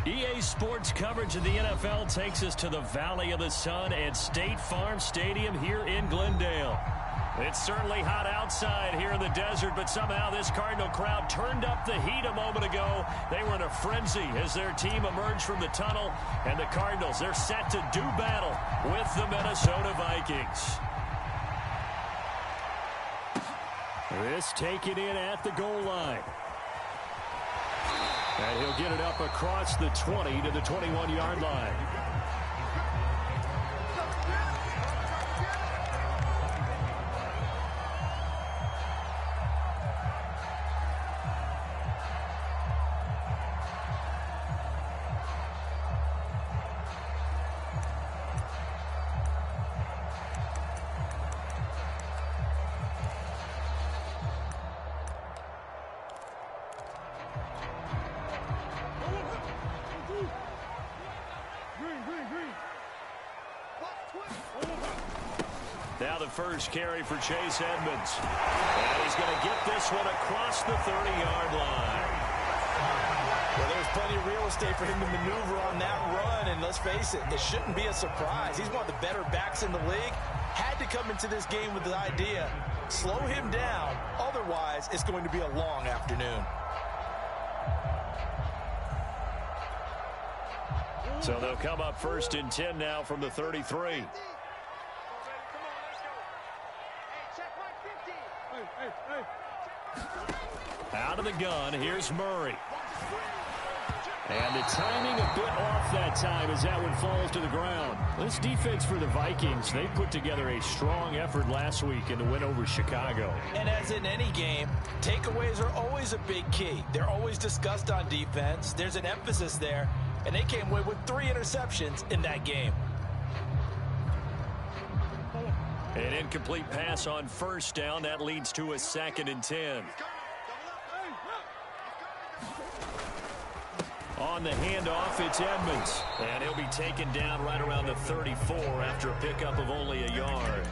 EA Sports coverage of the NFL takes us to the Valley of the Sun at State Farm Stadium here in Glendale. It's certainly hot outside here in the desert, but somehow this Cardinal crowd turned up the heat a moment ago. They were in a frenzy as their team emerged from the tunnel, and the Cardinals, they're set to do battle with the Minnesota Vikings. This taken in at the goal line. And he'll get it up across the 20 to the 21-yard line. Now the first carry for Chase Edmonds. And he's going to get this one across the 30-yard line. Well, there's plenty of real estate for him to maneuver on that run. And let's face it, it shouldn't be a surprise. He's one of the better backs in the league. Had to come into this game with the idea, slow him down. Otherwise, it's going to be a long afternoon. So they'll come up 1st and 10 now from the 33. Out of the gun, here's Murray. And the timing a bit off that time as that one falls to the ground. This defense for the Vikings, they put together a strong effort last week in the win over Chicago. And as in any game, takeaways are always a big key. They're always discussed on defense. There's an emphasis there, and they came away with 3 interceptions in that game. An incomplete pass on 1st down. That leads to a 2nd and 10. On the handoff, it's Edmonds. And he'll be taken down right around the 34 after a pickup of only a yard.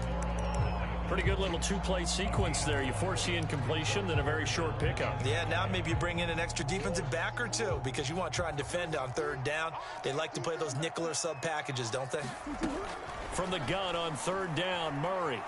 Pretty good little 2-play sequence there. You force the incompletion, then a very short pickup. Yeah, now maybe you bring in an extra defensive back or 2 because you want to try and defend on 3rd down. They like to play those nickel or sub packages, don't they? From the gun on 3rd down, Murray.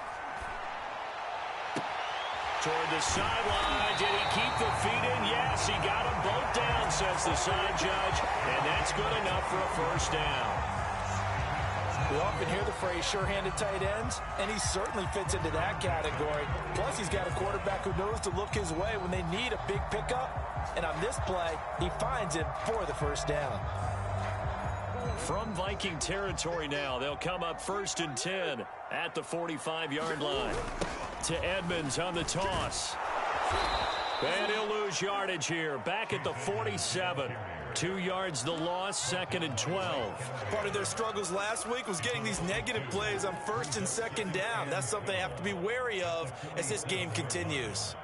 Toward the sideline. Did he keep the feet in? Yes, he got them both down, says the side judge. And that's good enough for a 1st down. We often hear the phrase sure-handed tight ends, and he certainly fits into that category. Plus, he's got a quarterback who knows to look his way when they need a big pickup. And on this play, he finds him for the 1st down. From Viking territory now, they'll come up 1st and 10 at the 45-yard line. To Edmonds on the toss. And he'll lose yardage here. Back at the 47. 2 yards the loss, 2nd and 12. Part of their struggles last week was getting these negative plays on 1st and 2nd down. That's something they have to be wary of as this game continues.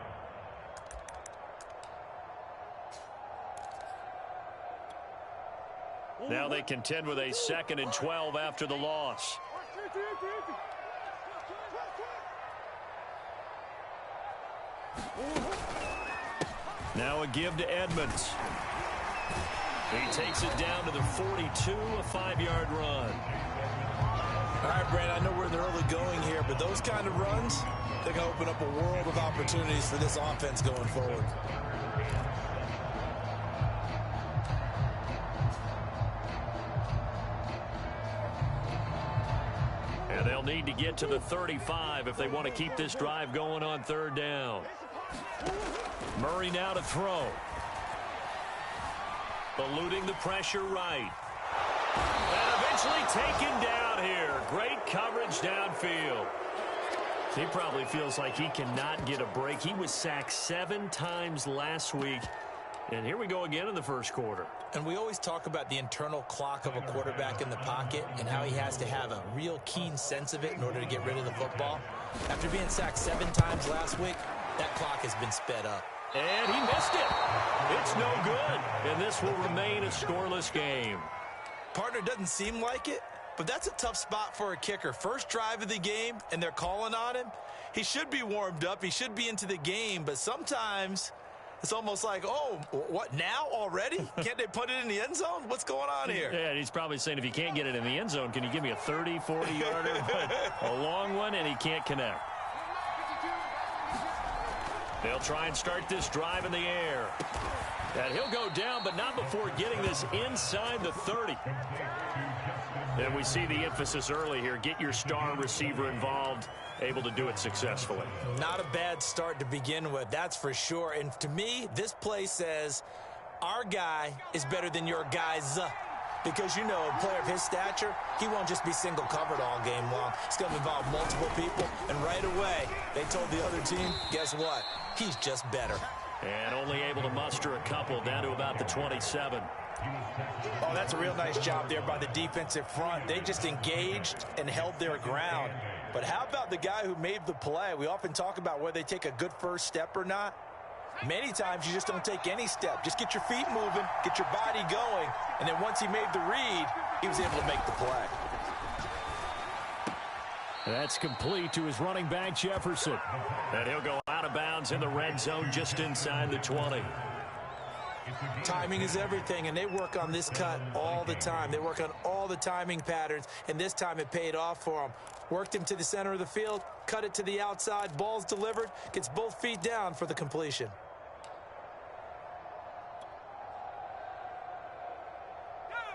Now they contend with a 2nd and 12 after the loss. Now a give to Edmonds. He takes it down to the 42, a 5-yard run. All right, Brandon, I know we're in the early going here, but those kind of runs, they're going to open up a world of opportunities for this offense going forward. And they'll need to get to the 35 if they want to keep this drive going on 3rd down. Murray now to throw. Eluding the pressure right. And eventually taken down here. Great coverage downfield. He probably feels like he cannot get a break. He was sacked 7 times last week. And here we go again in the 1st quarter. And we always talk about the internal clock of a quarterback in the pocket and how he has to have a real keen sense of it in order to get rid of the football. After being sacked 7 times last week, that clock has been sped up. And he missed it. It's no good. And this will remain a scoreless game. Partner, doesn't seem like it, but that's a tough spot for a kicker. First drive of the game, and they're calling on him. He should be warmed up. He should be into the game, but sometimes It's almost like, oh, what, now already? Can't they put it in the end zone? What's going on here? Yeah, he's probably saying, if you can't get it in the end zone, can you give me a 30, 40-yarder? But a long one, and he can't connect. They'll try and start this drive in the air. And he'll go down, but not before getting this inside the 30. And we see the emphasis early here. Get your star receiver involved, able to do it successfully. Not a bad start to begin with, that's for sure. And to me, this play says our guy is better than your guy's. Because, you know, a player of his stature, he won't just be single covered all game long. It's going to involve multiple people. And right away, they told the other team, guess what? He's just better. And only able to muster a couple down to about the 27. Oh, that's a real nice job there by the defensive front. They just engaged and held their ground. But how about the guy who made the play? We often talk about whether they take a good first step or not. Many times you just don't take any step. Just get your feet moving, get your body going, and then once he made the read, he was able to make the play. That's complete to his running back, Jefferson. And he'll go out of bounds in the red zone just inside the 20. Timing is everything, and they work on this cut all the time. They work on all the timing patterns, and this time it paid off for them. Worked him to the center of the field, cut it to the outside, ball's delivered, gets both feet down for the completion.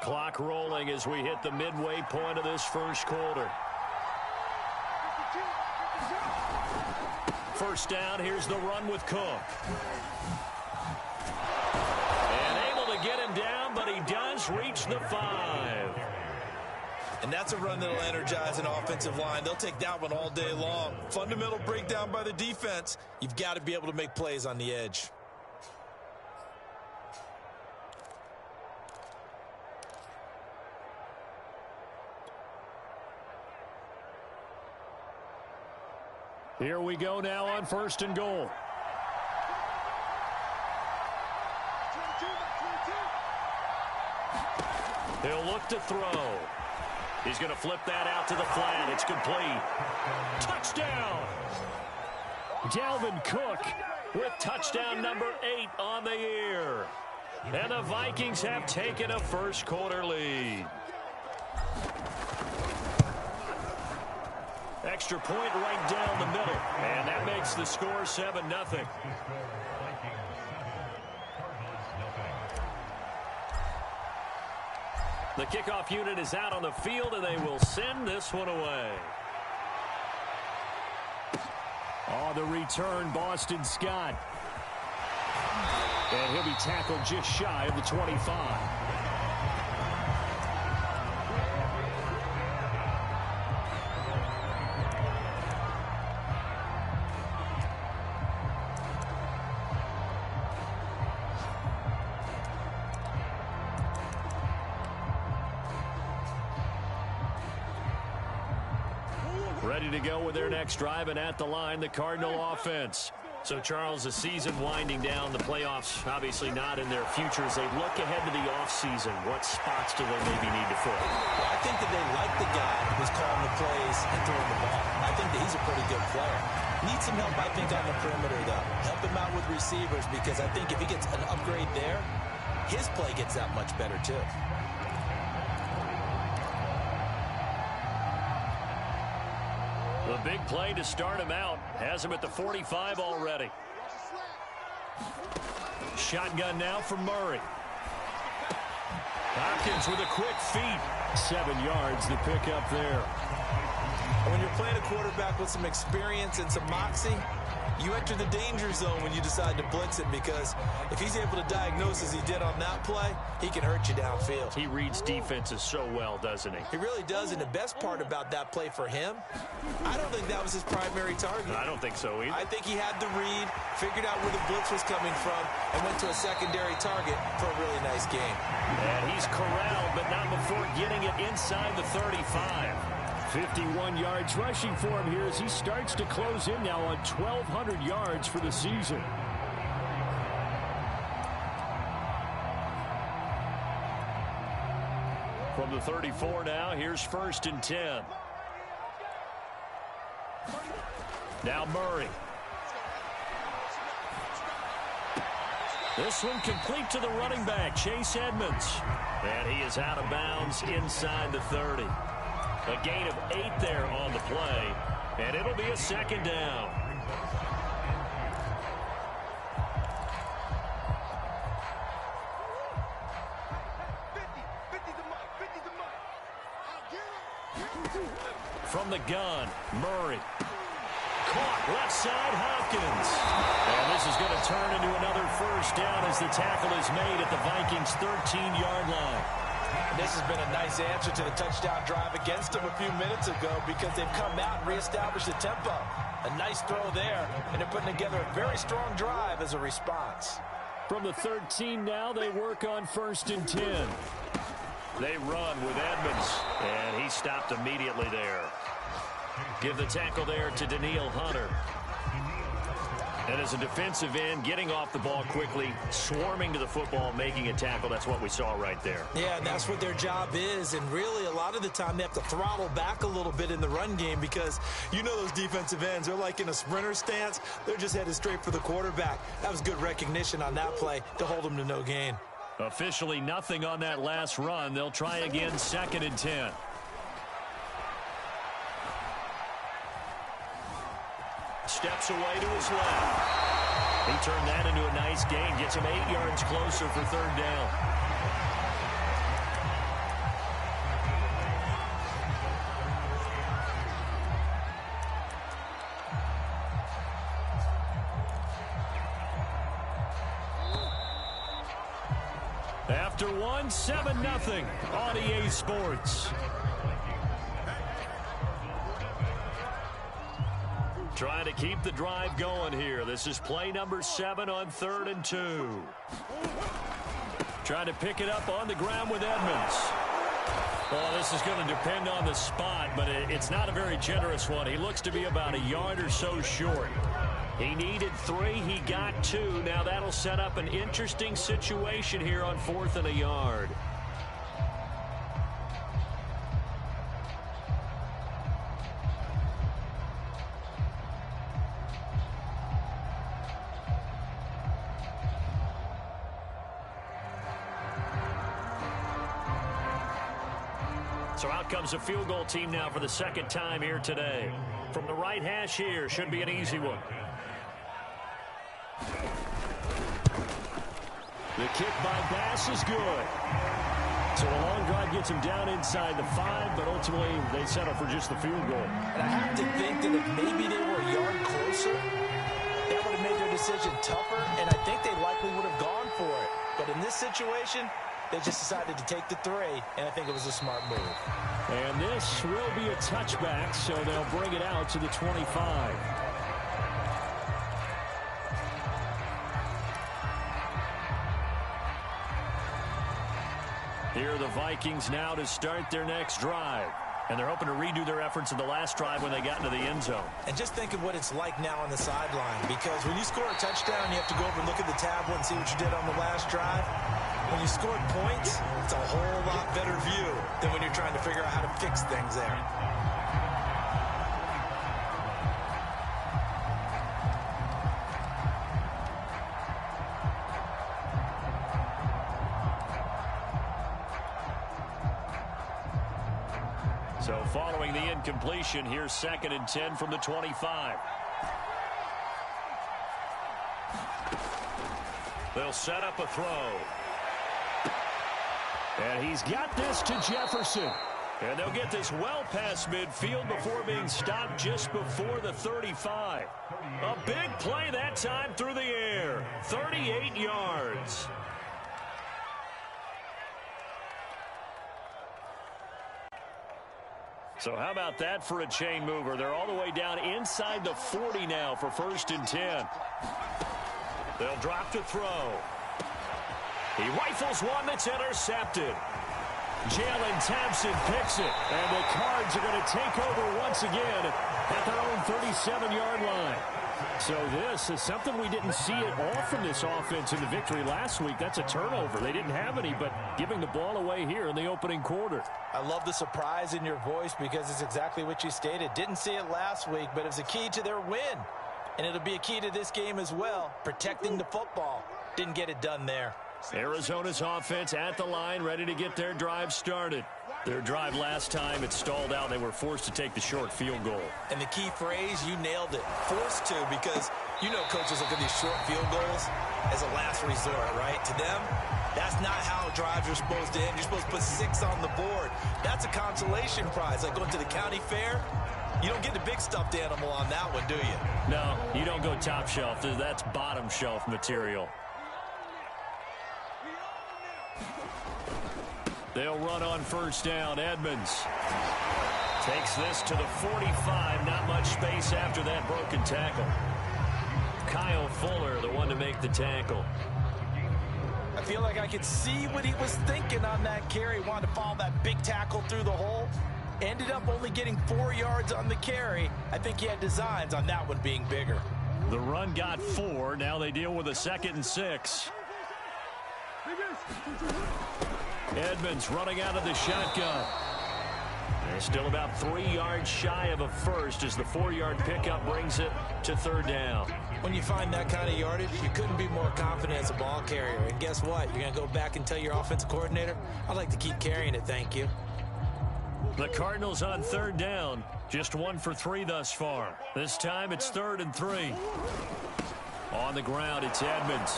Clock rolling as we hit the midway point of this first quarter. First down, here's the run with Cook. And able to get him down, but he does reach the 5. And that's a run that'll energize an offensive line. They'll take that one all day long. Fundamental breakdown by the defense. You've got to be able to make plays on the edge. Here we go now on first and goal. He'll look to throw. He's going to flip that out to the flat. It's complete. Touchdown! Dalvin Cook with touchdown number 8 on the year. And the Vikings have taken a first quarter lead. Extra point right down the middle. And that makes the score 7-0. The kickoff unit is out on the field, and they will send this one away. On the return, Boston Scott. And he'll be tackled just shy of the 25. Ready to go with their next drive, and at the line, the Cardinal offense. So, Charles, the season winding down, the playoffs obviously not in their future. As they look ahead to the offseason, what spots do they maybe need to fill? Well, I think that they like the guy who's calling the plays and throwing the ball. I think that he's a pretty good player. Needs some help, I think, on the perimeter, though. Help him out with receivers, because I think if he gets an upgrade there, his play gets that much better, too. The big play to start him out has him at the 45 already. Shotgun now for Murray. Hopkins with a quick feed. 7 yards, the pick up there. When you're playing a quarterback with some experience and some moxie, you enter the danger zone when you decide to blitz him, because if he's able to diagnose as he did on that play, he can hurt you downfield. He reads defenses so well, doesn't he? He really does, and the best part about that play for him, I don't think that was his primary target. I don't think so either. I think he had the read, figured out where the blitz was coming from, and went to a secondary target for a really nice game. And he's corralled, but not before getting it inside the 35. 51 yards rushing for him here as he starts to close in now on 1,200 yards for the season. From the 34 now, here's 1st and 10. Now Murray. This one complete to the running back, Chase Edmonds. And he is out of bounds inside the 30. A gain of 8 there on the play, and it'll be a second down. From the gun, Murray. Caught left side, Hopkins. And this is going to turn into another first down as the tackle is made at the Vikings' 13-yard line. This has been a nice answer to the touchdown drive against them a few minutes ago because they've come out and reestablished the tempo. A nice throw there, and they're putting together a very strong drive as a response. From the 13 now, they work on 1st and 10. They run with Edmonds, and he stopped immediately there. Give the tackle there to Daniil Hunter. And as a defensive end, getting off the ball quickly, swarming to the football, making a tackle, that's what we saw right there. Yeah, and that's what their job is. And really, a lot of the time, they have to throttle back a little bit in the run game because you know those defensive ends, they're like in a sprinter stance. They're just headed straight for the quarterback. That was good recognition on that play to hold them to no gain. Officially nothing on that last run. They'll try again, 2nd and 10. Steps away to his left. He turned that into a nice gain. Gets him 8 yards closer for 3rd down. After one, 7-0 on EA Sports. Trying to keep the drive going here. This is play number 7 on 3rd and 2. Trying to pick it up on the ground with Edmonds. Well, this is going to depend on the spot, but it's not a very generous one. He looks to be about a yard or so short. He needed 3. He got 2. Now that'll set up an interesting situation here on 4th and a yard. So out comes a field goal team now for the 2nd time here today. From the right hash here, should be an easy one. The kick by Bass is good. So a long drive gets him down inside the 5, but ultimately they settle for just the field goal. And I have to think that if maybe they were a yard closer, that would have made their decision tougher, and I think they likely would have gone for it. But in this situation, they just decided to take the 3, and I think it was a smart move. And this will be a touchback, so they'll bring it out to the 25. Here are the Vikings now to start their next drive. And they're hoping to redo their efforts in the last drive when they got into the end zone. And just think of what it's like now on the sideline, because when you score a touchdown, you have to go over and look at the tablet and see what you did on the last drive. When you scored points, it's a whole lot better view than when you're trying to figure out how to fix things there. So following the incompletion, here's 2nd and 10 from the 25. They'll set up a throw. And he's got this to Jefferson. And they'll get this well past midfield before being stopped just before the 35. A big play that time through the air. 38 yards. So how about that for a chain mover? They're all the way down inside the 40 now for 1st and 10. They'll drop to throw. He rifles one that's intercepted. Jalen Thompson picks it. And the Cards are going to take over once again at their own 37-yard line. So this is something we didn't see at all from this offense in the victory last week. That's a turnover. They didn't have any, but giving the ball away here in the opening quarter. I love the surprise in your voice because it's exactly what you stated. Didn't see it last week, but it was a key to their win. And it'll be a key to this game as well, protecting the football. Didn't get it done there. Arizona's offense at the line, ready to get their drive started. Their drive last time, it stalled out. They were forced to take the short field goal. And the key phrase, you nailed it. Forced to, because you know coaches look at these short field goals as a last resort, right? To them, that's not how drives are supposed to end. You're supposed to put 6 on the board. That's a consolation prize. Like going to the county fair, you don't get the big stuffed animal on that one, do you? No, you don't go top shelf. That's bottom shelf material. They'll run on first down. Edmonds takes this to the 45. Not much space after that broken tackle. Kyle Fuller, the one to make the tackle. I feel like I could see what he was thinking on that carry. Wanted to follow that big tackle through the hole. Ended up only getting 4 yards on the carry. I think he had designs on that one being bigger. The run got 4. Now they deal with a 2nd and 6. Edmonds running out of the shotgun. They're still about 3 yards shy of a first as the 4-yard pickup brings it to 3rd down. When you find that kind of yardage, you couldn't be more confident as a ball carrier. And guess what? You're going to go back and tell your offensive coordinator, I'd like to keep carrying it, thank you. The Cardinals on 3rd down. Just 1 for 3 thus far. This time it's 3rd and 3. On the ground, it's Edmonds.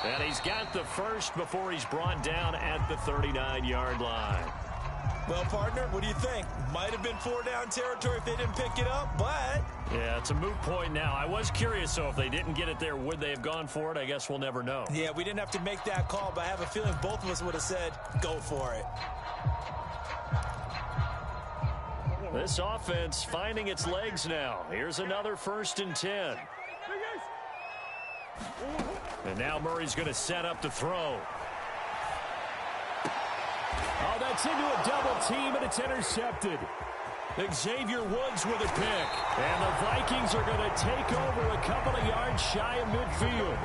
And he's got the first before he's brought down at the 39-yard line. Well, partner, what do you think? Might have been 4-down territory if they didn't pick it up, but... Yeah, it's a moot point now. I was curious, so if they didn't get it there, would they have gone for it? I guess we'll never know. Yeah, we didn't have to make that call, but I have a feeling both of us would have said, go for it. This offense finding its legs now. Here's another 1st and 10. And now Murray's going to set up to throw. Oh, that's into a double team, and it's intercepted. Xavier Woods with a pick. And the Vikings are going to take over a couple of yards shy of midfield.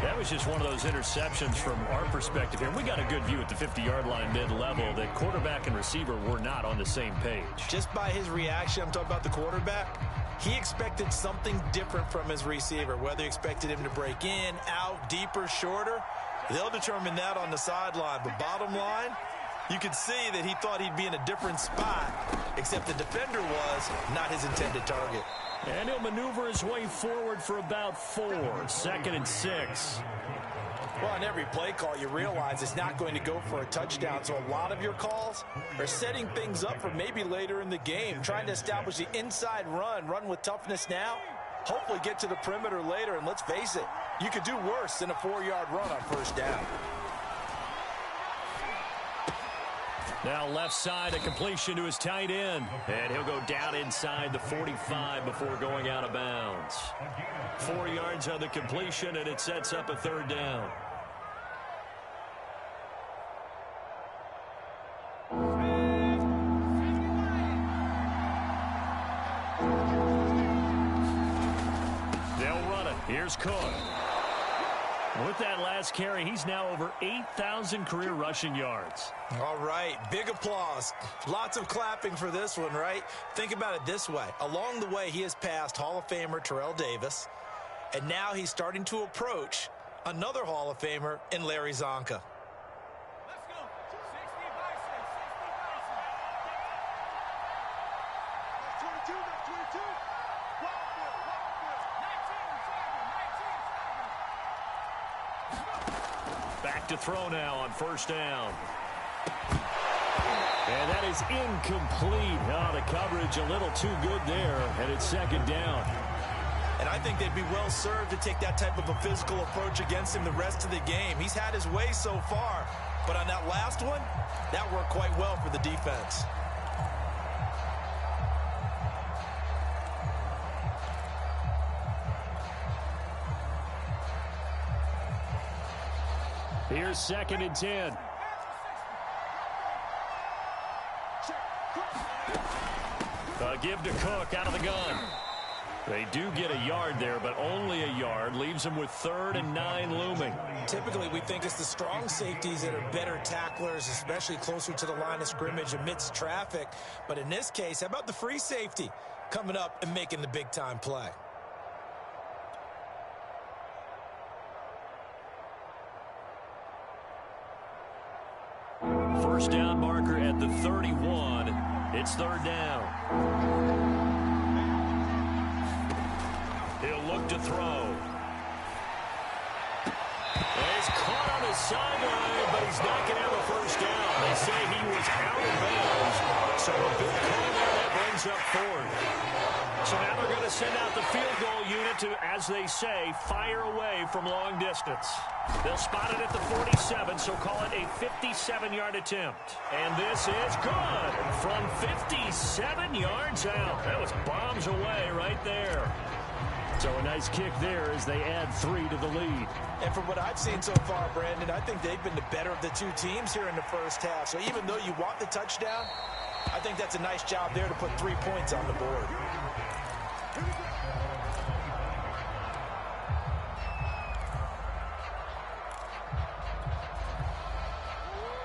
That was just one of those interceptions from our perspective here. We got a good view at the 50-yard line mid-level that quarterback and receiver were not on the same page. Just by his reaction, I'm talking about the quarterback, he expected something different from his receiver. Whether he expected him to break in, out, deeper, shorter, they'll determine that on the sideline. But bottom line, you could see that he thought he'd be in a different spot, except the defender was not his intended target. And he'll maneuver his way forward for about 4. 2nd and 6. Well, on every play call, you realize it's not going to go for a touchdown. So a lot of your calls are setting things up for maybe later in the game, trying to establish the inside run with toughness now, hopefully get to the perimeter later. And let's face it, you could do worse than a 4-yard run on first down. Now left side, a completion to his tight end. And he'll go down inside the 45 before going out of bounds. 4 yards on the completion, and it sets up a 3rd down. They'll run it. Here's Cook. With that last carry, he's now over 8,000 career rushing yards. All right, big applause. Lots of clapping for this one, right? Think about it this way. Along the way, he has passed Hall of Famer Terrell Davis, and now he's starting to approach another Hall of Famer in Larry Zonka. Back to throw now on first down. And that is incomplete. Oh, the coverage a little too good there, and it's 2nd down. And I think they'd be well served to take that type of a physical approach against him the rest of the game. He's had his way so far, but on that last one, that worked quite well for the defense. Here's 2nd and 10. Give to Cook out of the gun. They do get a yard there, but only a yard. Leaves them with 3rd and 9 looming. Typically, we think it's the strong safeties that are better tacklers, especially closer to the line of scrimmage amidst traffic. But in this case, how about the free safety coming up and making the big-time play? first down marker at the 31. It's third down. He'll look to throw. He's caught on his sideline, but he's not going to have a first down. They say he was out of bounds. So a big call there that brings up fourth. So now they're going to send out the field goal unit to, as they say, fire away from long distance. They'll spot it at the 47, so call it a 57-yard attempt. And this is good from 57 yards out. That was bombs away right there. So a nice kick there as they add 3 to the lead. And from what I've seen so far, Brandon, I think they've been the better of the two teams here in the first half. So even though you want the touchdown, I think that's a nice job there to put 3 points on the board.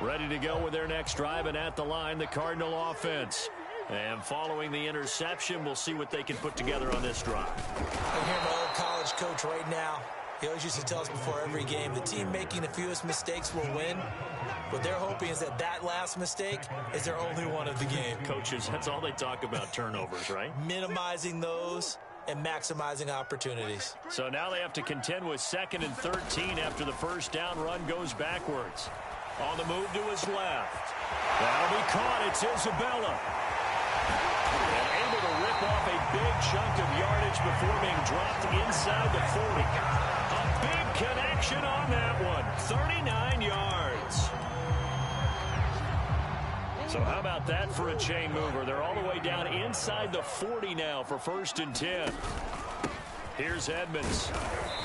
Ready to go with their next drive, and at the line, the Cardinal offense. And following the interception, we'll see what they can put together on this drive. I'm hearing my old college coach right now. He always used to tell us before every game, the team making the fewest mistakes will win. What they're hoping is that that last mistake is their only one of the game. Coaches, that's all they talk about, turnovers, right? Minimizing those and maximizing opportunities. So now they have to contend with 2nd and 13 after the first down run goes backwards. On the move to his left. That'll be caught. It's Isabella. And able to rip off a big chunk of yardage before being dropped inside the 40. A big connection on that one. 39 yards. So how about that for a chain mover? They're all the way down inside the 40 now for 1st and 10. Here's Edmonds.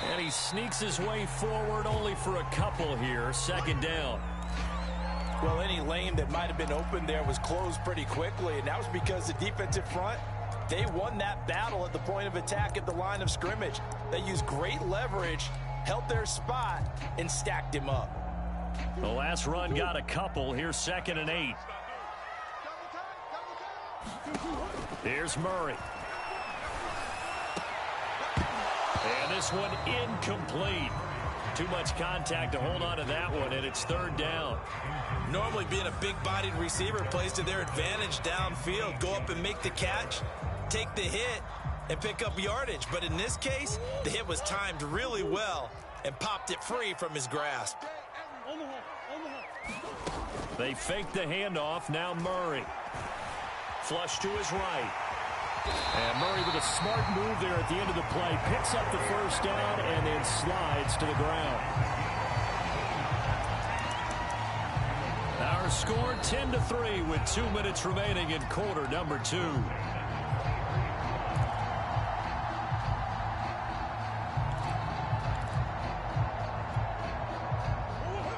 And he sneaks his way forward only for a couple here. 2nd down. Well, any lane that might have been open there was closed pretty quickly, and that was because the defensive front, they won that battle at the point of attack at the line of scrimmage. They used great leverage, held their spot, and stacked him up. The last run got a couple. Here's 2nd and 8. Here's Murray. And this one incomplete. Too much contact to hold on to that one, and it's 3rd down. Normally being a big-bodied receiver plays to their advantage downfield. Go up and make the catch, take the hit, and pick up yardage. But in this case, the hit was timed really well and popped it free from his grasp. They fake the handoff. Now Murray. Flush to his right. And Murray with a smart move there at the end of the play. Picks up the first down and then slides to the ground. Our score 10-3 with 2 minutes remaining in quarter number 2.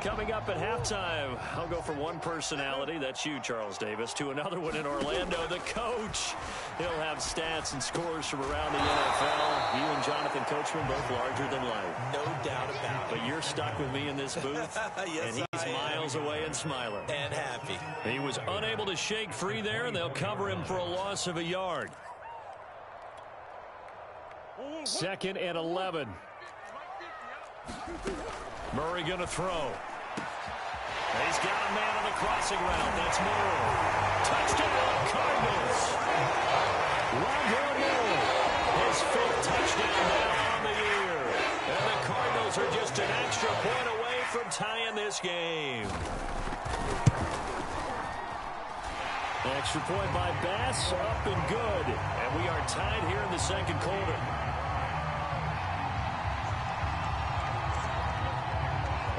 Coming up at halftime, I'll go from one personality, that's you, Charles Davis, to another one in Orlando, the coach. He'll have stats and scores from around the NFL. You and Jonathan Coachman both larger than life. No doubt about it. But you're stuck with me in this booth, yes, and he's miles away and smiling. And happy. He was unable to shake free there, and they'll cover him for a loss of a yard. 2nd and 11. Murray going to throw. He's got a man on the crossing route. That's Moore. Touchdown, Cardinals. Rondell Moore. His 5th touchdown now on the year. And the Cardinals are just an extra point away from tying this game. Extra point by Bass, up and good. And we are tied here in the 2nd quarter.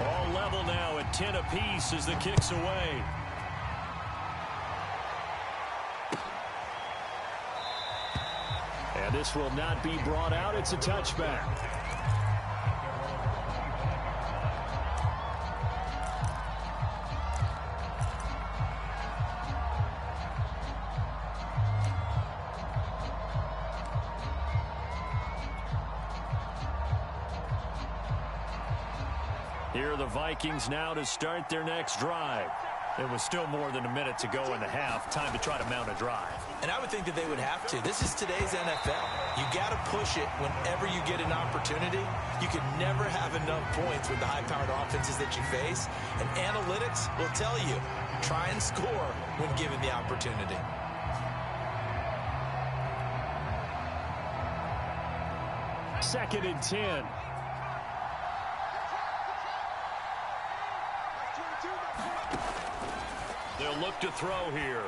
All level now at 10 apiece as the kick's away. And this will not be brought out. It's a touchback. Here are the Vikings now to start their next drive. There was still more than a minute to go in the half. Time to try to mount a drive. And I would think that they would have to. This is today's NFL. You got to push it whenever you get an opportunity. You can never have enough points with the high-powered offenses that you face. And analytics will tell you, try and score when given the opportunity. Second and 10. They'll look to throw here.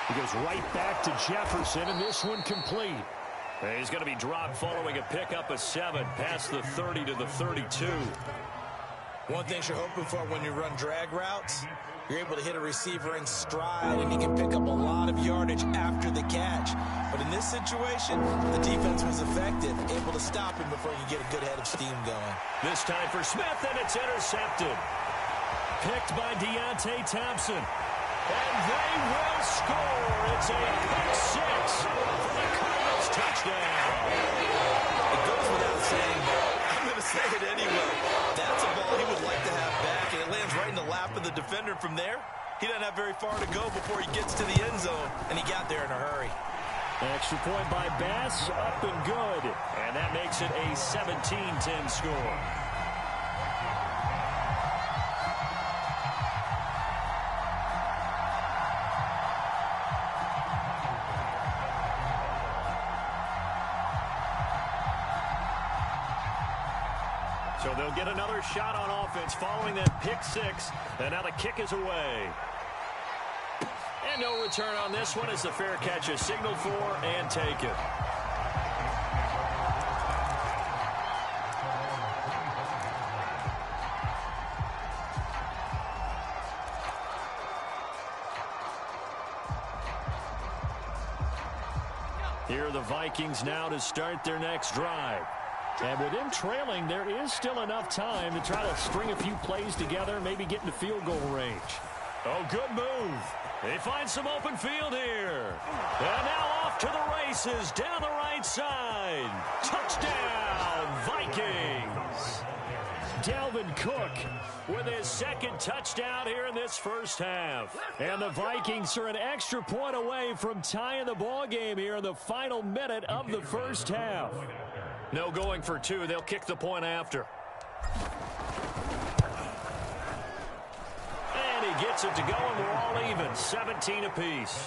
He goes right back to Jefferson, and this one complete. And he's going to be dropped following a pickup of 7 past the 30 to the 32. One thing you're hoping for when you run drag routes, you're able to hit a receiver in stride, and he can pick up a lot of yardage after the catch. But in this situation, the defense was effective, able to stop him before he could get a good head of steam going. This time for Smith, and it's intercepted. Picked by Deontay Thompson. And they will score. It's a pick 6 for the Cardinals touchdown. It goes without saying, I'm going to say it anyway. That's a ball he would like to have back, and it lands right in the lap of the defender from there. He doesn't have very far to go before he gets to the end zone, and he got there in a hurry. Extra point by Bass, up and good. And that makes it a 17-10 score. So they'll get another shot on offense following that pick 6. And now the kick is away. And no return on this one as the fair catch is signaled for and taken. Here are the Vikings now to start their next drive. And with them trailing, there is still enough time to try to string a few plays together, maybe get into field goal range. Oh, good move. They find some open field here. And now off to the races down the right side. Touchdown, Vikings. Dalvin Cook with his second touchdown here in this first half. And the Vikings are an extra point away from tying the ball game here in the final minute of the first half. No going for 2. They'll kick the point after. And he gets it to go, and we're all even. 17 apiece.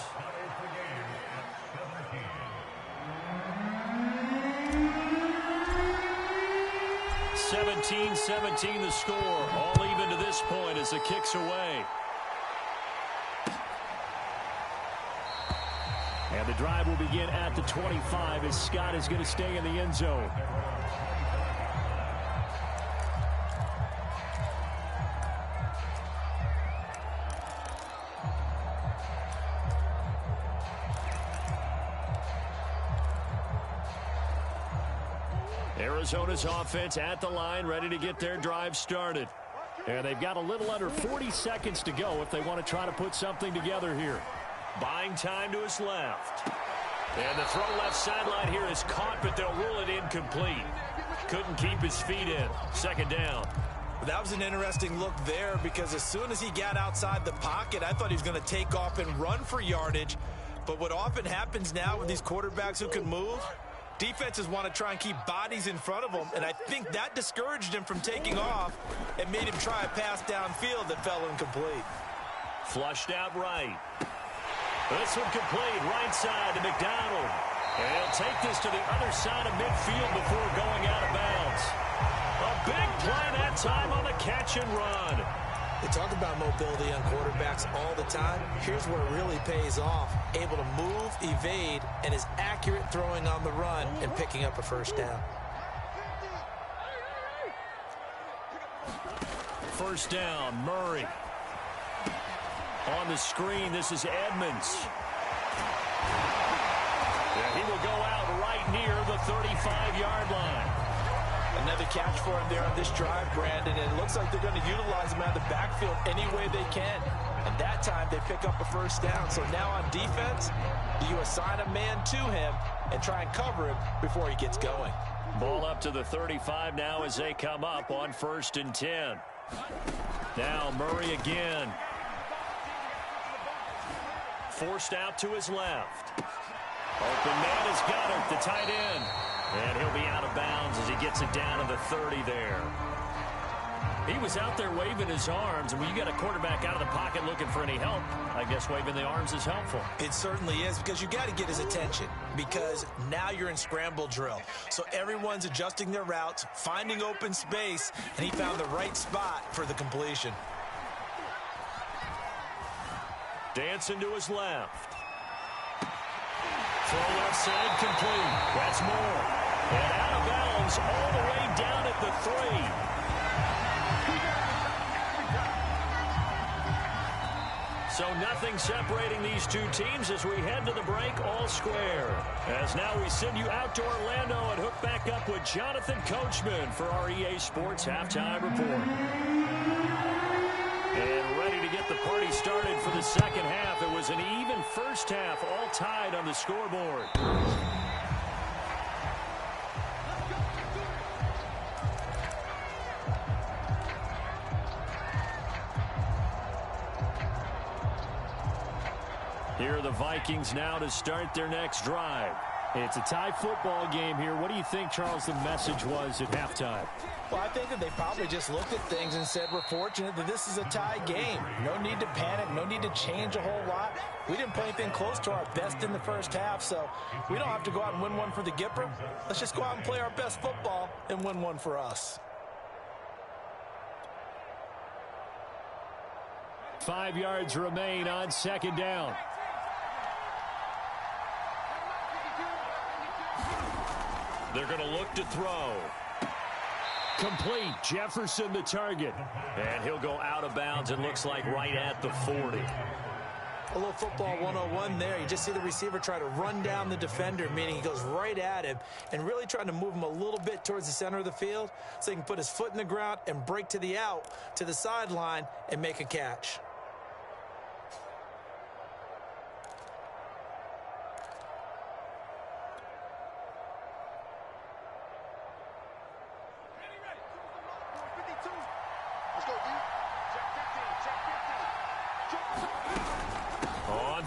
(17-17) the score. All even to this point as the kick's away. And the drive will begin at the 25 as Scott is going to stay in the end zone. Arizona's offense at the line, ready to get their drive started. And they've got a little under 40 seconds to go if they want to try to put something together here. Buying time to his left. And the throw left sideline here is caught, but they'll rule it incomplete. Couldn't keep his feet in. Second down. That was an interesting look there because as soon as he got outside the pocket, I thought he was going to take off and run for yardage. But what often happens now with these quarterbacks who can move, defenses want to try and keep bodies in front of them, and I think that discouraged him from taking off and made him try a pass downfield that fell incomplete. Flushed out right. This one complete, right side to McDonald. And he'll take this to the other side of midfield before going out of bounds. A big play that time on the catch and run. They talk about mobility on quarterbacks all the time. Here's where it really pays off. Able to move, evade, and is accurate throwing on the run and picking up a first down. First down, Murray. On the screen, this is Edmonds. Yeah, he will go out right near the 35-yard line. Another catch for him there on this drive, Brandon, and it looks like they're going to utilize him out of the backfield any way they can. And that time, they pick up a first down. So now on defense, you assign a man to him and try and cover him before he gets going. Ball up to the 35 now as they come up on 1st and 10. Now Murray again. forced out to his left. Open man has got it, the tight end. And he'll be out of bounds as he gets it down to the 30 there. He was out there waving his arms, and when you got a quarterback out of the pocket looking for any help, I guess waving the arms is helpful. It certainly is, because you got to get his attention, because now you're in scramble drill. So everyone's adjusting their routes, finding open space, and he found the right spot for the completion. Dancing to his left. Throw left side complete. That's more. And out of bounds all the way down at the 3. So nothing separating these two teams as we head to the break all square. As now we send you out to Orlando and hook back up with Jonathan Coachman for our EA Sports Halftime Report. And ready to get the party started for the second half. It was an even first half, all tied on the scoreboard. Here are the Vikings now to start their next drive. It's a tie football game here. What do you think, Charles, the message was at halftime? Well, I think that they probably just looked at things and said, we're fortunate that this is a tie game. No need to panic, no need to change a whole lot. We didn't play anything close to our best in the first half, so we don't have to go out and win one for the Gipper. Let's just go out and play our best football and win one for us. 5 yards remain on second down. They're going to look to throw. Complete. Jefferson the target. And he'll go out of bounds, it looks like right at the 40. A little football 101 there. You just see the receiver try to run down the defender, meaning he goes right at him and really trying to move him a little bit towards the center of the field so he can put his foot in the ground and break to the out, to the sideline, and make a catch.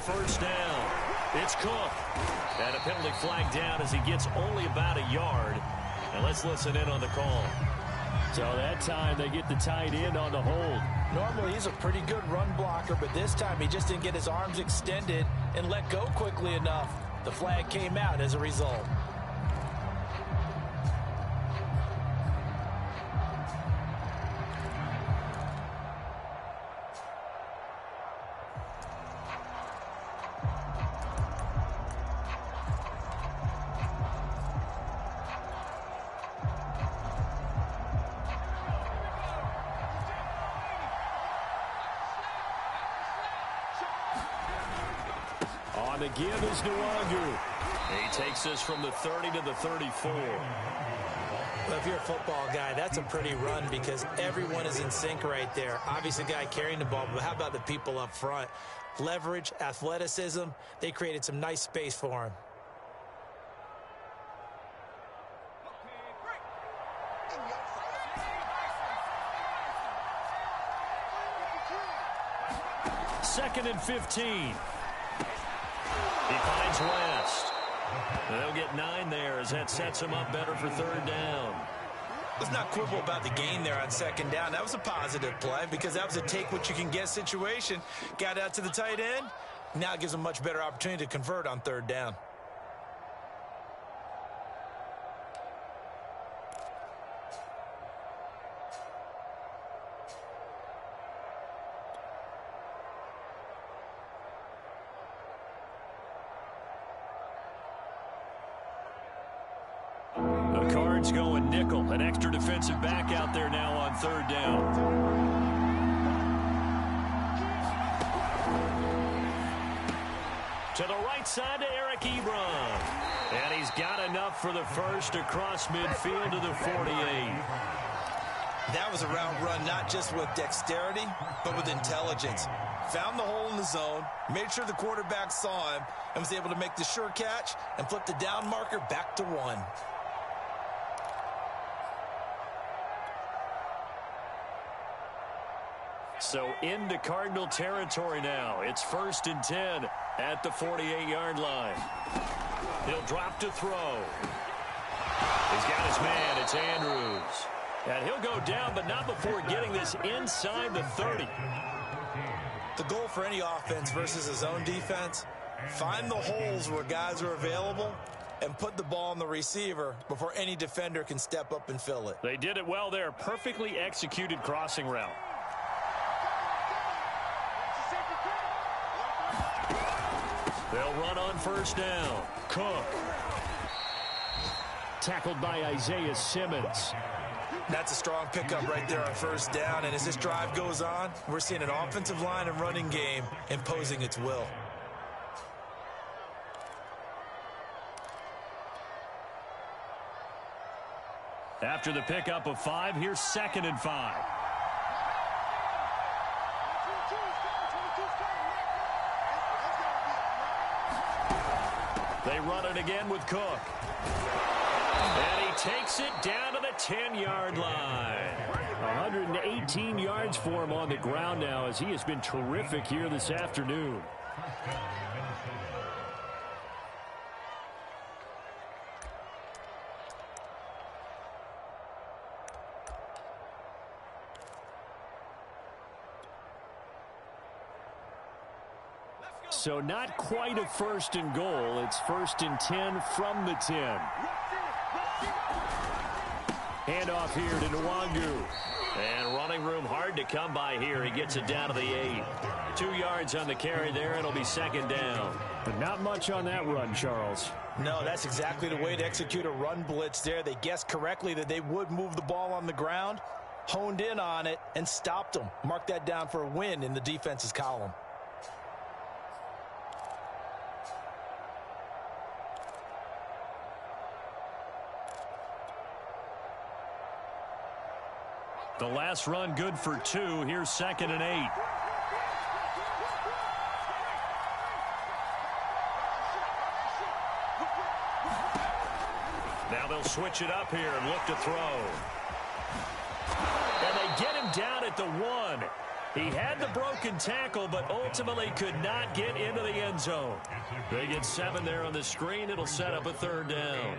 First down. It's Cook. And a penalty flag down as he gets only about a yard. And let's listen in on the call. So that time they get the tight end on the hold. Normally he's a pretty good run blocker, but this time he just didn't get his arms extended and let go quickly enough. The flag came out as a result. On the give is Nwangu. He takes us from the 30 to the 34. Well, if you're a football guy, that's a pretty run because everyone is in sync right there. Obviously, the guy carrying the ball, but how about the people up front? Leverage, athleticism, they created some nice space for him. Second and 15. He finds West. They'll get 9 there as that sets him up better for third down. Let's not quibble about the gain there on second down. That was a positive play because that was a take-what-you-can-get situation. Got out to the tight end. Now it gives him a much better opportunity to convert on third down. Going nickel, an extra defensive back out there now on third down. To the right side to Eric Ebron. And he's got enough for the first across midfield to the 48. That was a route run not just with dexterity, but with intelligence. Found the hole in the zone, made sure the quarterback saw him, and was able to make the sure catch and flip the down marker back to 1. So into Cardinal territory now. It's 1st and 10 at the 48-yard line. He'll drop to throw. He's got his man. It's Andrews. And he'll go down, but not before getting this inside the 30. The goal for any offense versus a zone defense, find the holes where guys are available and put the ball on the receiver before any defender can step up and fill it. They did it well there. Perfectly executed crossing route. They'll run on first down. Cook. Tackled by Isaiah Simmons. That's a strong pickup right there on first down. And as this drive goes on, we're seeing an offensive line and running game imposing its will. After the pickup of 5, here's 2nd and 5. They run it again with Cook. And he takes it down to the 10-yard line. 118 yards for him on the ground now as he has been terrific here this afternoon. So not quite a 1st and goal. It's 1st and 10 from the 10. Handoff here to Nwangu. And running room hard to come by here. He gets it down to the 8. 2 yards on the carry there. It'll be 2nd down. But not much on that run, Charles. No, that's exactly the way to execute a run blitz there. They guessed correctly that they would move the ball on the ground, honed in on it, and stopped them. Mark that down for a win in the defense's column. The last run good for 2. Here's 2nd and 8. Now they'll switch it up here and look to throw. And they get him down at the 1. He had the broken tackle, but ultimately could not get into the end zone. They get 7 there on the screen. It'll set up a 3rd down.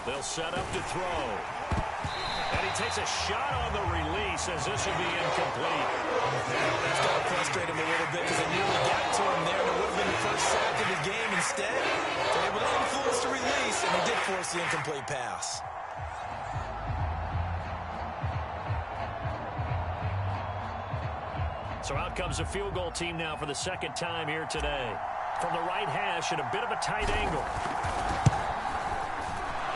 They'll set up to throw. And he takes a shot on the release as this will be incomplete. That's got to frustrate him a little bit because they nearly got to him there. And it would have been the first sack of the game. Instead, they're able to influence the release, and he did force the incomplete pass. So out comes a field goal team now for the 2nd time here today. From the right hash at a bit of a tight angle.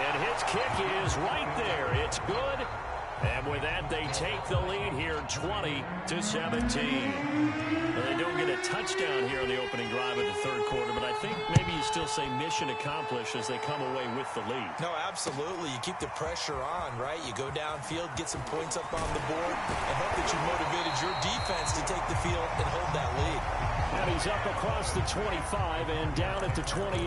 And his kick is right there. It's good. And with that, they take the lead here 20-17. They don't get a touchdown here in the opening drive of the 3rd quarter, but I think maybe you still say mission accomplished as they come away with the lead. No, absolutely. You keep the pressure on, right? You go downfield, get some points up on the board, and hope that you motivated your defense to take the field and hold that lead. And he's up across the 25 and down at the 28.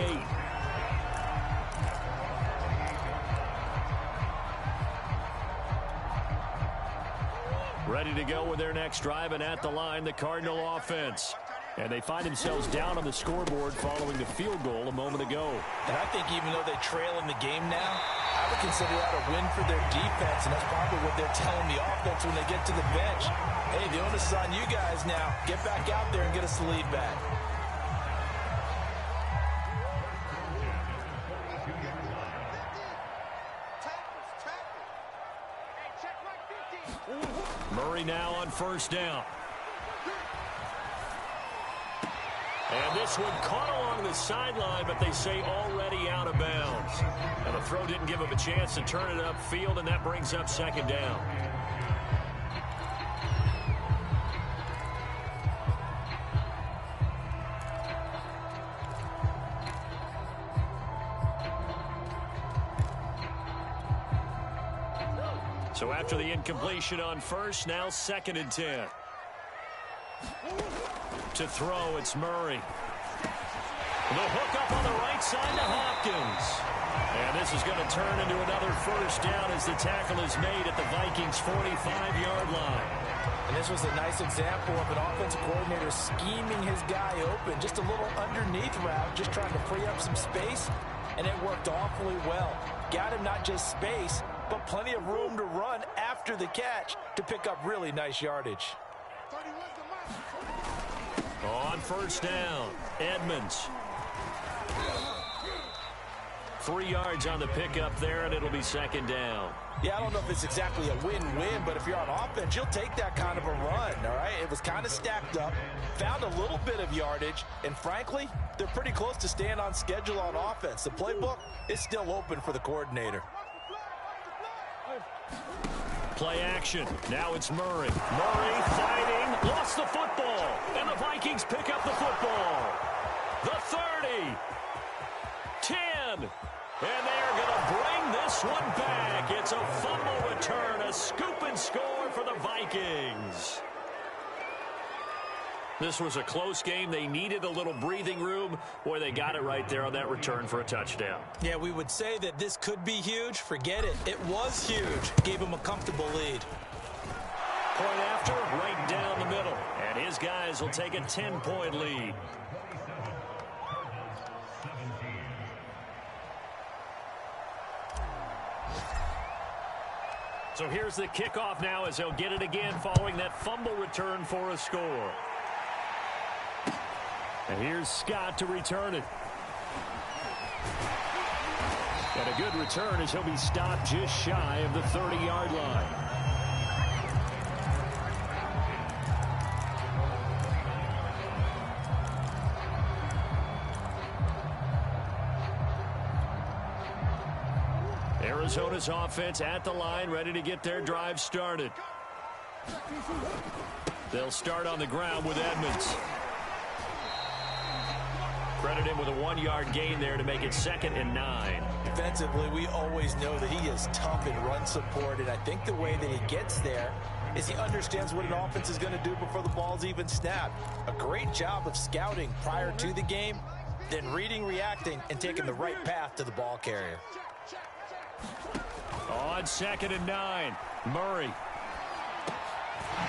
Ready to go with their next drive, and at the line, the Cardinal offense. And they find themselves down on the scoreboard following the field goal a moment ago. And I think even though they trail in the game now, I would consider that a win for their defense, and that's probably what they're telling the offense when they get to the bench. Hey, the onus is on you guys now. Get back out there and get us the lead back. Murray now on first down. And this one caught along the sideline, but they say already out of bounds. And the throw didn't give him a chance to turn it upfield, and that brings up 2nd down. So after the incompletion on first, now 2nd and 10. To throw, it's Murray. The hook up on the right side to Hopkins. And this is going to turn into another first down as the tackle is made at the Vikings' 45-yard line. And this was a nice example of an offensive coordinator scheming his guy open. Just a little underneath route, just trying to free up some space. And it worked awfully well. Got him not just space, but plenty of room to run after the catch to pick up really nice yardage. On first down, Edmonds. 3 yards on the pickup there, and it'll be second down. Yeah, I don't know if it's exactly a win-win, but if you're on offense, you'll take that kind of a run, all right? It was kind of stacked up, found a little bit of yardage, and frankly, they're pretty close to staying on schedule on offense. The playbook is still open for the coordinator. Play action. Now it's Murray. Murray fighting, lost the football, and the Vikings pick up the football. The 30, 10, and they're going to bring this one back. It's a fumble return, a scoop and score for the Vikings. This was a close game. They needed a little breathing room. Boy, they got it right there on that return for a touchdown. Yeah, we would say that this could be huge. Forget it. It was huge. Gave him a comfortable lead. Point after, right down the middle. And his guys will take a 10-point lead. So here's the kickoff now as they'll get it again following that fumble return for a score. And here's Scott to return it. And a good return as he'll be stopped just shy of the 30-yard line. Arizona's offense at the line, ready to get their drive started. They'll start on the ground with Edmonds. Credit him with a 1-yard gain there to make it 2nd and 9. Defensively, we always know that he is tough in run support, and I think the way that he gets there is he understands what an offense is going to do before the ball's even snapped. A great job of scouting prior to the game, then reading, reacting, and taking the right path to the ball carrier. On 2nd and 9, Murray.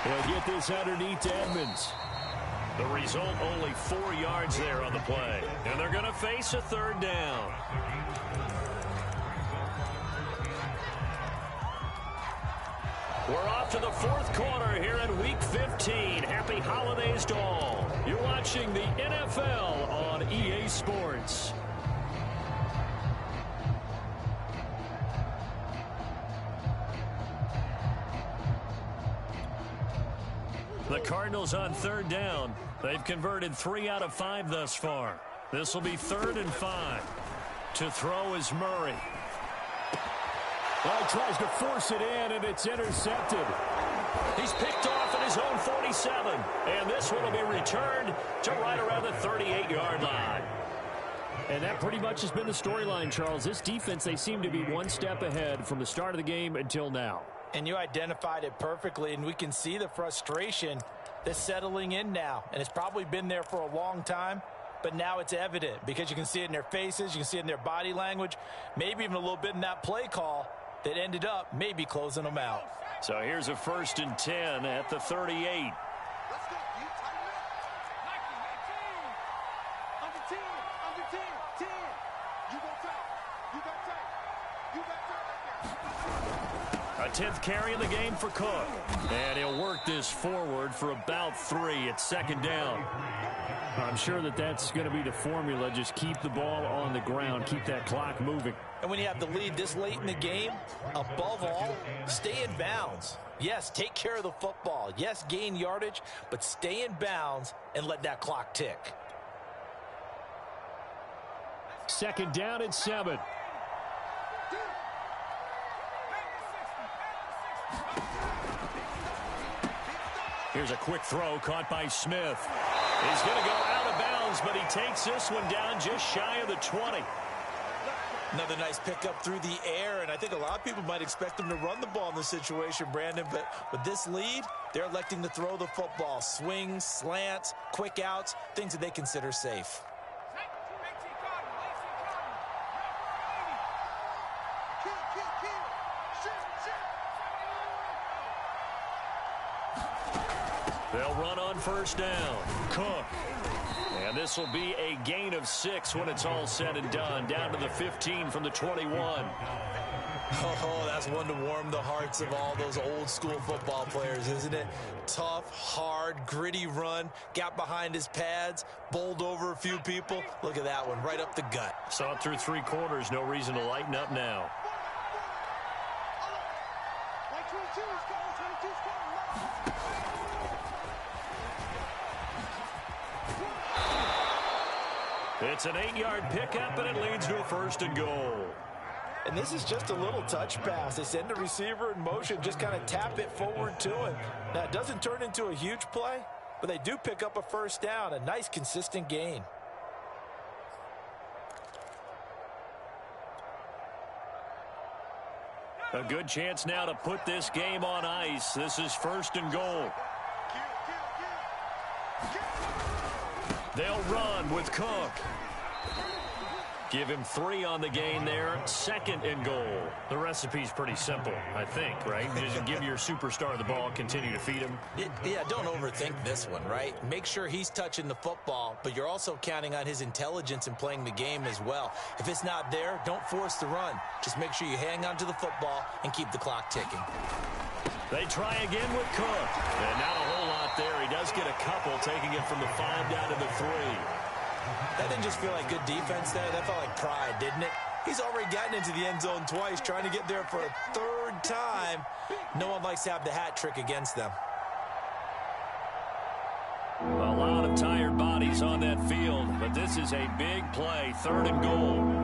He'll get this underneath to Edmonds. The result, only 4 yards there on the play. And they're going to face a 3rd down. We're off to the 4th quarter here in Week 15. Happy holidays to all. You're watching the NFL on EA Sports. The Cardinals on 3rd down. They've converted 3 out of 5 thus far. This will be 3rd and 5. To throw is Murray. Well, he tries to force it in, and it's intercepted. He's picked off at his own 47. And this one will be returned to right around the 38-yard line. And that pretty much has been the storyline, Charles. This defense, they seem to be one step ahead from the start of the game until now. And you identified it perfectly, and we can see the frustration that's settling in now. And it's probably been there for a long time, but now it's evident because you can see it in their faces, you can see it in their body language, maybe even a little bit in that play call that ended up maybe closing them out. So here's a 1st and 10 at the 38. A 10th carry in the game for Cook. And he'll work this forward for about 3. It's 2nd down. I'm sure that that's going to be the formula. Just keep the ball on the ground. Keep that clock moving. And when you have the lead this late in the game, above all, stay in bounds. Yes, take care of the football. Yes, gain yardage, but stay in bounds and let that clock tick. 2nd down and 7. Here's a quick throw caught by Smith. He's going to go out of bounds, but he takes this one down just shy of the 20. Another nice pickup through the air, and I think a lot of people might expect them to run the ball in this situation, Brandon, but with this lead, they're electing to throw the football. Swings, slants, quick outs, things that they consider safe. They'll run on first down. Cook. And this will be a gain of 6 when it's all said and done. Down to the 15 from the 21. Oh, that's one to warm the hearts of all those old school football players, isn't it? Tough, hard, gritty run. Got behind his pads, bowled over a few people. Look at that one, right up the gut. Saw it through 3 quarters. No reason to lighten up now. It's an 8-yard pickup, and it leads to a 1st and goal. And this is just a little touch pass. They send the receiver in motion, just kind of tap it forward to him. Now, it doesn't turn into a huge play, but they do pick up a 1st down, a nice, consistent gain. A good chance now to put this game on ice. This is 1st and goal. They'll run with Cook. Give him 3 on the gain there. 2nd and goal. The recipe's pretty simple, I think, right? Just give your superstar the ball, continue to feed him. Yeah, don't overthink this one, right? Make sure he's touching the football, but you're also counting on his intelligence in playing the game as well. If it's not there, don't force the run. Just make sure you hang on to the football and keep the clock ticking. They try again with Cook. And not a whole lot there. He does get a couple, taking it from the 5 down to the 3. That didn't just feel like good defense there. That felt like pride, didn't it? He's already gotten into the end zone twice, trying to get there for a 3rd time. No one likes to have the hat trick against them. A lot of tired bodies on that field, but this is a big play. 3rd and goal.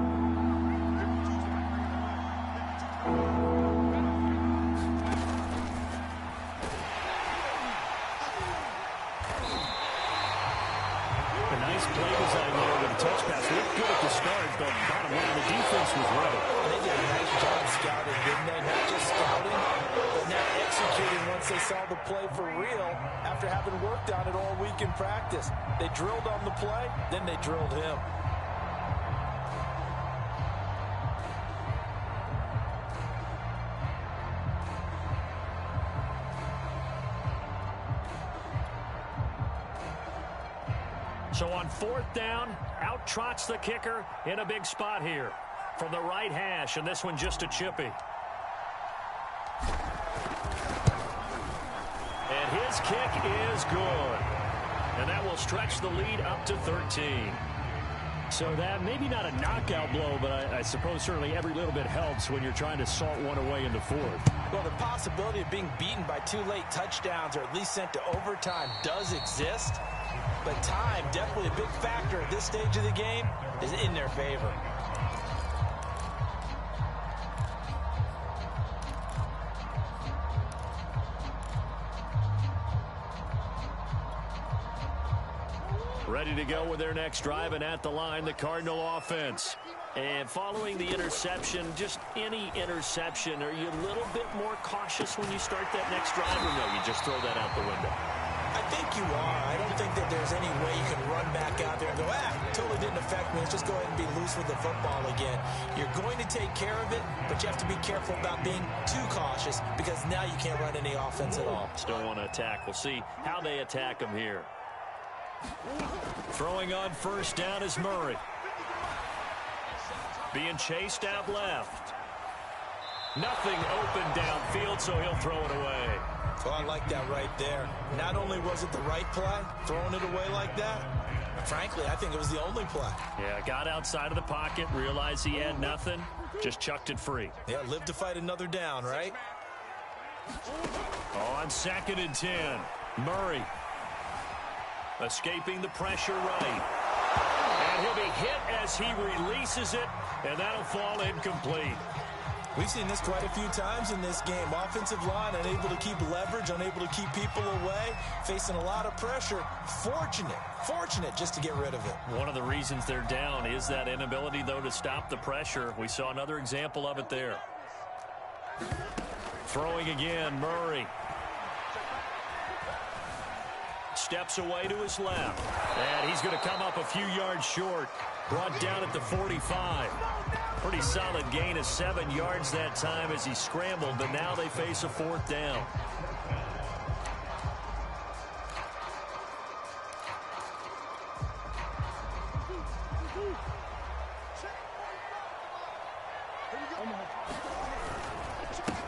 Play design there with a touch pass. Looked good at the start, but bottom line, the defense was right. They did a nice job scouting, didn't they? Not just scouting, but now executing once they saw the play for real after having worked on it all week in practice. They drilled on the play, then they drilled him. So on 4th down, out trots the kicker in a big spot here from the right hash, and this one just a chippy. And his kick is good. And that will stretch the lead up to 13. So that maybe not a knockout blow, but I suppose certainly every little bit helps when you're trying to salt one away in the 4th. Well, the possibility of being beaten by 2 late touchdowns or at least sent to overtime does exist. But time, definitely a big factor at this stage of the game, is in their favor. Ready to go with their next drive, and at the line, the Cardinal offense. And following the interception, just any interception, are you a little bit more cautious when you start that next drive, or no, you just throw that out the window? I think you are. I don't think that there's any way you can run back out there and go, totally didn't affect me. Let's just go ahead and be loose with the football again. You're going to take care of it, but you have to be careful about being too cautious because now you can't run any offense at all. Still want to attack. We'll see how they attack him here. Throwing on 1st down is Murray. Being chased out left. Nothing open downfield, so he'll throw it away. Well, I like that right there. Not only was it the right play, throwing it away like that, frankly, I think it was the only play. Yeah, got outside of the pocket, realized he had nothing, just chucked it free. Yeah, live to fight another down, right? On 2nd and 10, Murray escaping the pressure right. And he'll be hit as he releases it, and that'll fall incomplete. We've seen this quite a few times in this game. Offensive line unable to keep leverage, unable to keep people away, facing a lot of pressure. Fortunate just to get rid of it. One of the reasons they're down is that inability, though, to stop the pressure. We saw another example of it there. Throwing again, Murray. Steps away to his left. And he's going to come up a few yards short. Brought down at the 45. Pretty solid gain of 7 yards that time as he scrambled, but now they face a 4th down.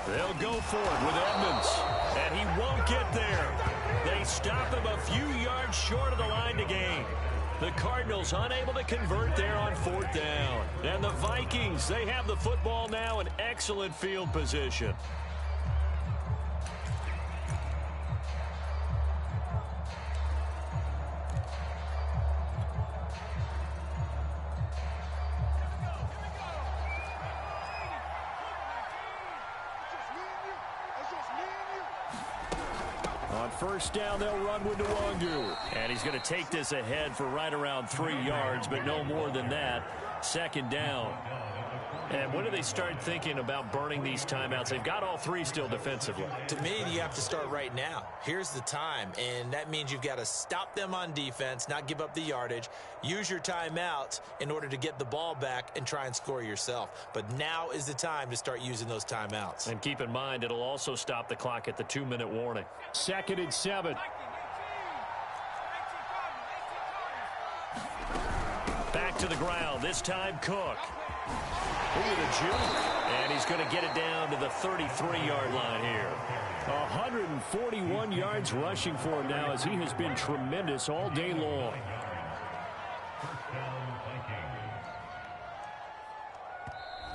They'll go for it with Edmonds, and he won't get there. They stop him a few yards short of the line to gain. The Cardinals unable to convert there on 4th down. And the Vikings, they have the football now in excellent field position. On 1st down, they'll run with Nwangu. And he's going to take this ahead for right around 3 yards, but no more than that. 2nd down. And when do they start thinking about burning these timeouts? They've got all 3 still defensively. To me, you have to start right now. Here's the time, and that means you've got to stop them on defense, not give up the yardage, use your timeouts in order to get the ball back and try and score yourself. But now is the time to start using those timeouts. And keep in mind, it'll also stop the clock at the 2-minute warning. 2nd and 7. Back to the ground, this time Cook. Look at the juke, and he's going to get it down to the 33-yard line here. 141 yards rushing for him now as he has been tremendous all day long.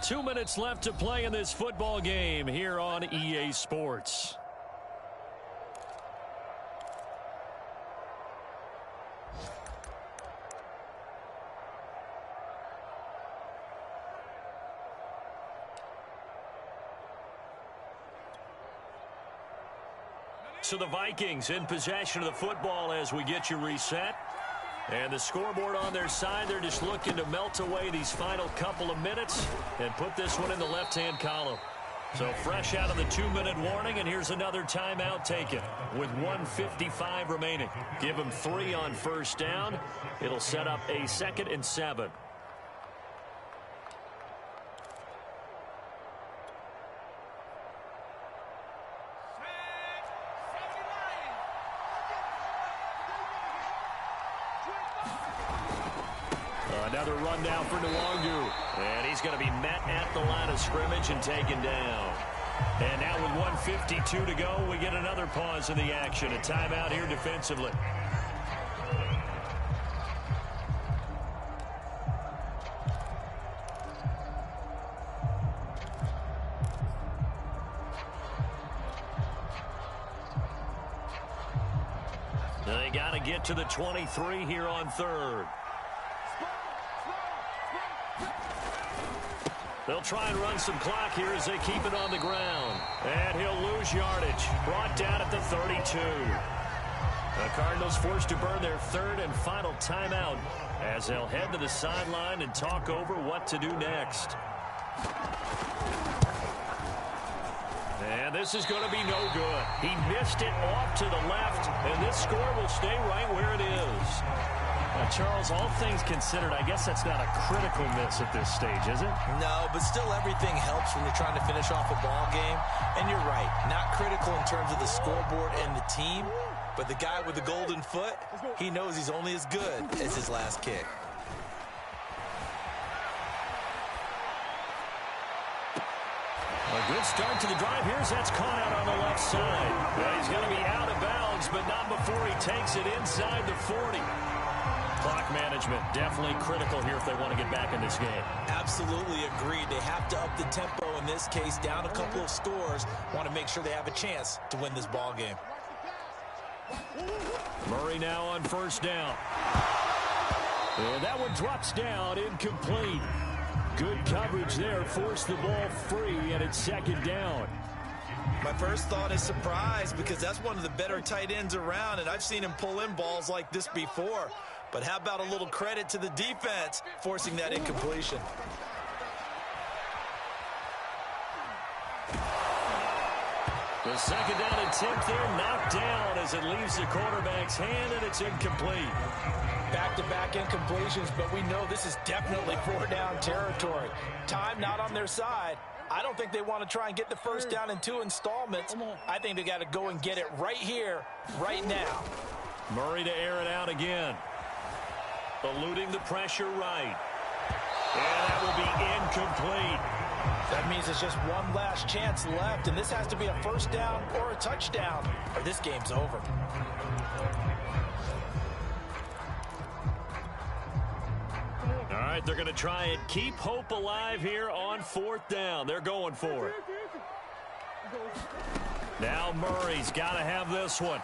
Two minutes left to play in this football game here on EA Sports. So the Vikings in possession of the football as we get you reset. And the scoreboard on their side, they're just looking to melt away these final couple of minutes and put this one in the left-hand column. So fresh out of the 2-minute warning, and here's another timeout taken with 1:55 remaining. Give them 3 on 1st down. It'll set up a 2nd and 7. Another run down for Nwangu. And he's going to be met at the line of scrimmage and taken down. And now with 1:52 to go, we get another pause in the action. A timeout here defensively. They got to get to the 23 here on 3rd. They'll try and run some clock here as they keep it on the ground. And he'll lose yardage. Brought down at the 32. The Cardinals forced to burn their 3rd and final timeout as they'll head to the sideline and talk over what to do next. And this is going to be no good. He missed it off to the left, and this score will stay right where it is. Charles, all things considered, I guess that's not a critical miss at this stage, is it? No, but still everything helps when you're trying to finish off a ball game. And you're right, not critical in terms of the scoreboard and the team, but the guy with the golden foot, he knows he's only as good as his last kick. A good start to the drive. That's caught out on the left side. Well, he's going to be out of bounds, but not before he takes it inside the 40. Clock management definitely critical here if they want to get back in this game. Absolutely agreed. They have to up the tempo in this case, down a couple of scores. Want to make sure they have a chance to win this ball game. Murray now on 1st down. And that one drops down, incomplete. Good coverage there. Forced the ball free, and it's second down. My first thought is surprise, because that's one of the better tight ends around, and I've seen him pull in balls like this before. But how about a little credit to the defense forcing that incompletion? The second down attempt there knocked down as it leaves the quarterback's hand, and it's incomplete. Back-to-back incompletions, but we know this is definitely four-down territory. Time not on their side. I don't think they want to try and get the first down in 2 installments. I think they got to go and get it right here, right now. Murray to air it out again. Eluding the pressure right. And that will be incomplete. That means there's just one last chance left, and this has to be a first down or a touchdown, or this game's over. All right, they're going to try and keep hope alive here on 4th down. They're going for it. Now Murray's got to have this one.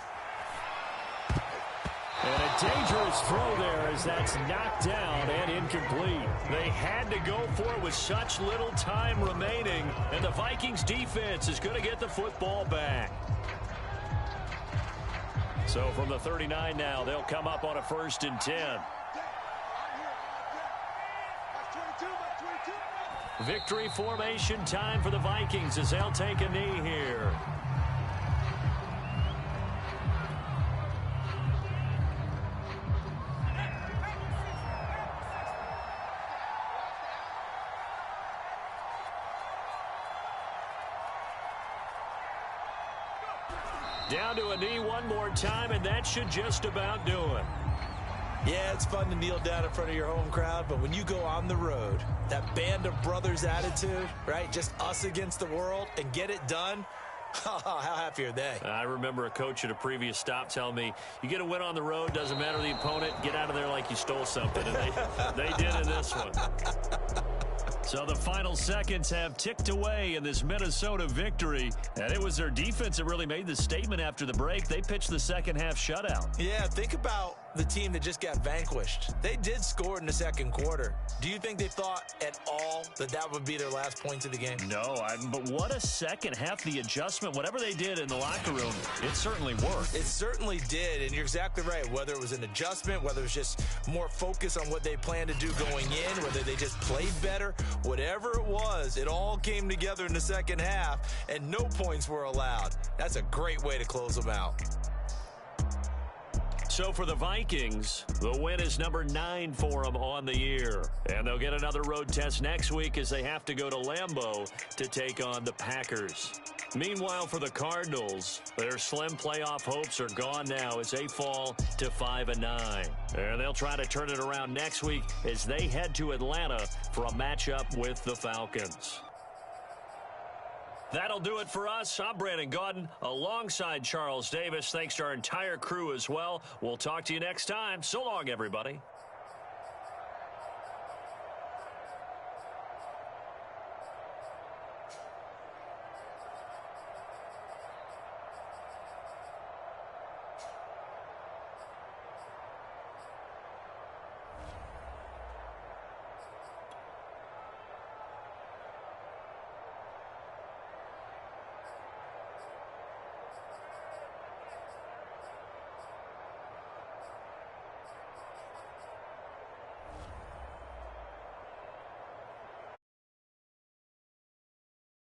And a dangerous throw there as that's knocked down and incomplete. They had to go for it with such little time remaining, and the Vikings defense is going to get the football back. So from the 39 now, they'll come up on a 1st and 10. Victory formation time for the Vikings as they'll take a knee here. Down to a knee one more time, and that should just about do it. Yeah, it's fun to kneel down in front of your home crowd, but when you go on the road, that band of brothers attitude, right, just us against the world, and get it done, how happy are they? I remember a coach at a previous stop telling me, you get a win on the road, doesn't matter the opponent, get out of there like you stole something, and they did in this one. So the final seconds have ticked away in this Minnesota victory, and it was their defense that really made the statement after the break. They pitched the second half shutout. Yeah, think about the team that just got vanquished. They did score in the second quarter. Do you think they thought at all that that would be their last points of the game? No, but what a second half. The adjustment, whatever they did in the locker room, it certainly worked. It certainly did, and you're exactly right. Whether it was an adjustment, whether it was just more focus on what they planned to do going in, whether they just played better, whatever it was, it all came together in the second half, and no points were allowed. That's a great way to close them out. So for the Vikings, the win is number 9 for them on the year. And they'll get another road test next week as they have to go to Lambeau to take on the Packers. Meanwhile, for the Cardinals, their slim playoff hopes are gone now as they fall to 5-9. And they'll try to turn it around next week as they head to Atlanta for a matchup with the Falcons. That'll do it for us. I'm Brandon Gaudin alongside Charles Davis. Thanks to our entire crew as well. We'll talk to you next time. So long, everybody.